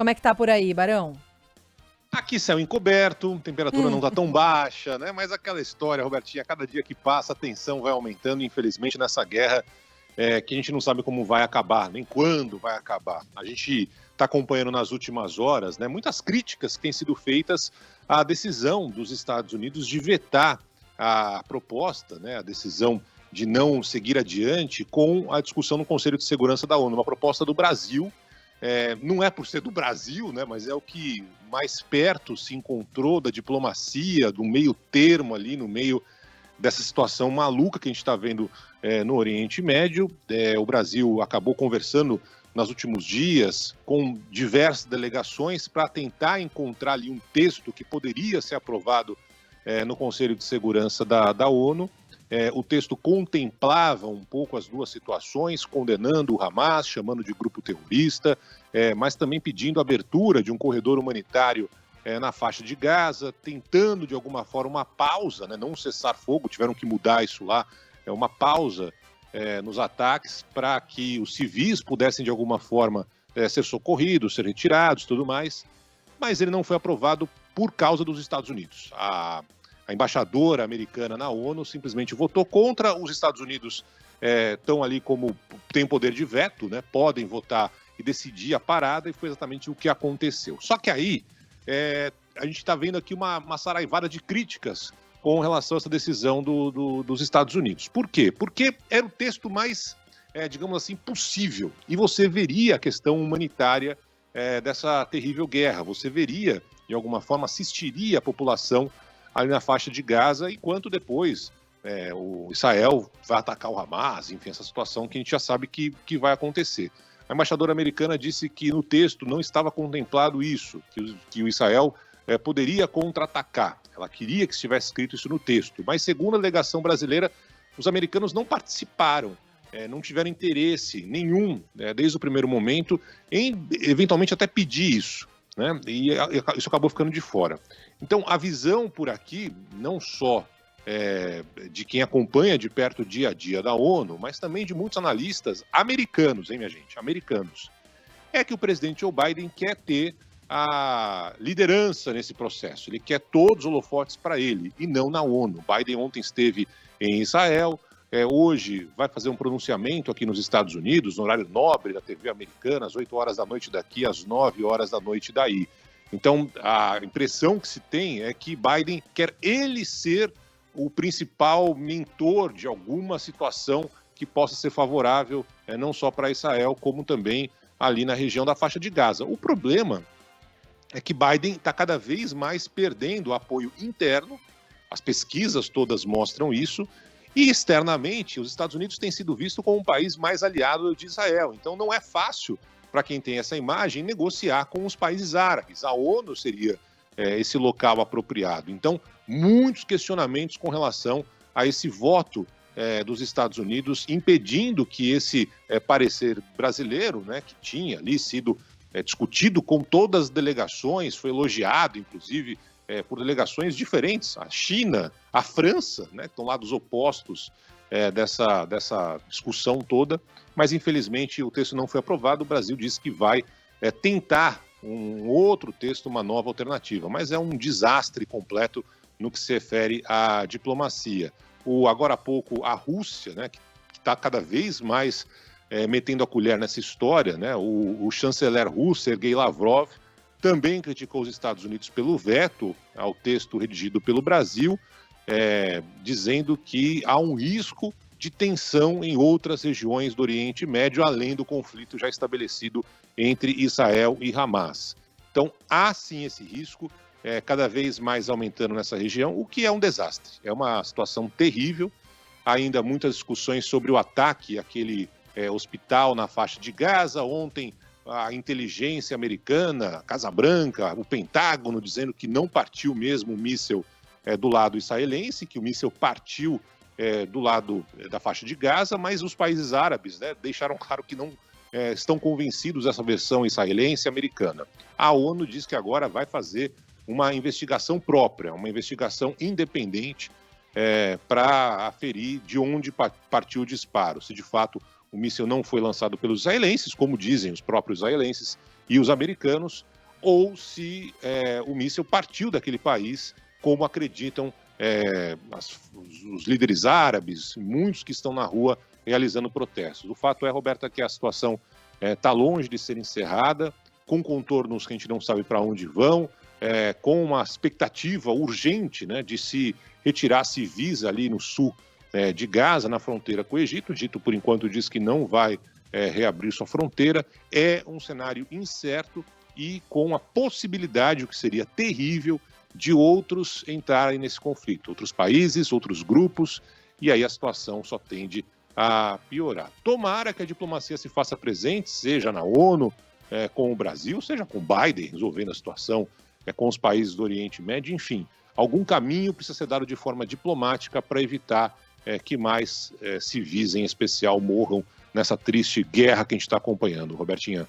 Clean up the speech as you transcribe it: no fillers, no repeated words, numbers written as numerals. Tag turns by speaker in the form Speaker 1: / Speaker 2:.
Speaker 1: Como é que tá por aí, Barão?
Speaker 2: Aqui céu encoberto, temperatura não tá tão baixa, né? Mas aquela história, Robertinha, cada dia que passa a tensão vai aumentando, infelizmente, nessa guerra que a gente não sabe como vai acabar, nem quando vai acabar. A gente está acompanhando nas últimas horas, né, muitas críticas que têm sido feitas à decisão dos Estados Unidos de vetar a proposta, né, a decisão de não seguir adiante com a discussão no Conselho de Segurança da ONU, uma proposta do Brasil. Não é por ser do Brasil, né, mas é o que mais perto se encontrou da diplomacia, do meio termo ali, no meio dessa situação maluca que a gente está vendo no Oriente Médio. O Brasil acabou conversando nos últimos dias com diversas delegações para tentar encontrar ali um texto que poderia ser aprovado no Conselho de Segurança da ONU. O texto contemplava um pouco as duas situações, condenando o Hamas, chamando de grupo terrorista, mas também pedindo a abertura de um corredor humanitário na faixa de Gaza, tentando de alguma forma uma pausa, né, não um cessar-fogo, tiveram que mudar isso lá, uma pausa nos ataques para que os civis pudessem de alguma forma ser socorridos, ser retirados, tudo mais, mas ele não foi aprovado por causa dos Estados Unidos. A embaixadora americana na ONU simplesmente votou contra. Os Estados Unidos estão ali como têm poder de veto, né, podem votar e decidir a parada, e foi exatamente o que aconteceu. Só que aí a gente está vendo aqui uma saraivada de críticas com relação a essa decisão dos Estados Unidos. Por quê? Porque era o texto mais, digamos assim, possível. E você veria a questão humanitária dessa terrível guerra. Você veria, de alguma forma, assistiria a população ali na faixa de Gaza, enquanto depois o Israel vai atacar o Hamas, enfim, essa situação que a gente já sabe que vai acontecer. A embaixadora americana disse que no texto não estava contemplado isso, que o Israel poderia contra-atacar. Ela queria que estivesse escrito isso no texto, mas segundo a delegação brasileira, os americanos não participaram, não tiveram interesse nenhum, desde o primeiro momento, em eventualmente até pedir isso, né? E isso acabou ficando de fora. Então, a visão por aqui, não só de quem acompanha de perto o dia a dia da ONU, mas também de muitos analistas americanos, hein, minha gente? Americanos. É que o presidente Joe Biden quer ter a liderança nesse processo. Ele quer todos os holofotes para ele e não na ONU. Biden ontem esteve em Israel, hoje vai fazer um pronunciamento aqui nos Estados Unidos, no horário nobre da TV americana, às 8 horas da noite daqui, às 9 horas da noite daí. Então, a impressão que se tem é que Biden quer ele ser o principal mentor de alguma situação que possa ser favorável não só para Israel, como também ali na região da faixa de Gaza. O problema é que Biden está cada vez mais perdendo apoio interno, as pesquisas todas mostram isso, e externamente os Estados Unidos têm sido vistos como um país mais aliado de Israel. Então não é fácil para quem tem essa imagem negociar com os países árabes. A ONU seria esse local apropriado. Então, muitos questionamentos com relação a esse voto dos Estados Unidos, impedindo que esse parecer brasileiro, né, que tinha ali sido discutido com todas as delegações, foi elogiado, inclusive, por delegações diferentes, a China, a França, né, estão lá dos opostos dessa discussão toda, mas infelizmente o texto não foi aprovado. O Brasil disse que vai tentar um outro texto, uma nova alternativa, mas é um desastre completo no que se refere à diplomacia. Agora há pouco, a Rússia, né, que está cada vez mais metendo a colher nessa história, né, o chanceler russo, Sergei Lavrov, também criticou os Estados Unidos pelo veto ao texto redigido pelo Brasil, dizendo que há um risco de tensão em outras regiões do Oriente Médio, além do conflito já estabelecido entre Israel e Hamas. Então, há sim esse risco, cada vez mais aumentando nessa região, o que é um desastre. É uma situação terrível, ainda muitas discussões sobre o ataque àquele hospital na faixa de Gaza. Ontem, a inteligência americana, a Casa Branca, o Pentágono, dizendo que não partiu mesmo o míssil do lado israelense, que o míssil partiu do lado da faixa de Gaza, mas os países árabes, né, deixaram claro que não estão convencidos dessa versão israelense e americana. A ONU diz que agora vai fazer uma investigação própria, uma investigação independente para aferir de onde partiu o disparo, se de fato o míssil não foi lançado pelos israelenses, como dizem os próprios israelenses, e os americanos, ou se o míssil partiu daquele país, como acreditam os líderes árabes, muitos que estão na rua realizando protestos. O fato é, Roberta, que a situação está longe de ser encerrada, com contornos que a gente não sabe para onde vão, com uma expectativa urgente, né, de se retirar civis ali no sul de Gaza, na fronteira com o Egito. O Egito, por enquanto, diz que não vai reabrir sua fronteira. É um cenário incerto e com a possibilidade, o que seria terrível, de outros entrarem nesse conflito, outros países, outros grupos, e aí a situação só tende a piorar. Tomara que a diplomacia se faça presente, seja na ONU, com o Brasil, seja com Biden, resolvendo a situação com os países do Oriente Médio, enfim, algum caminho precisa ser dado de forma diplomática para evitar que mais civis, em especial, morram nessa triste guerra que a gente está acompanhando, Robertinha.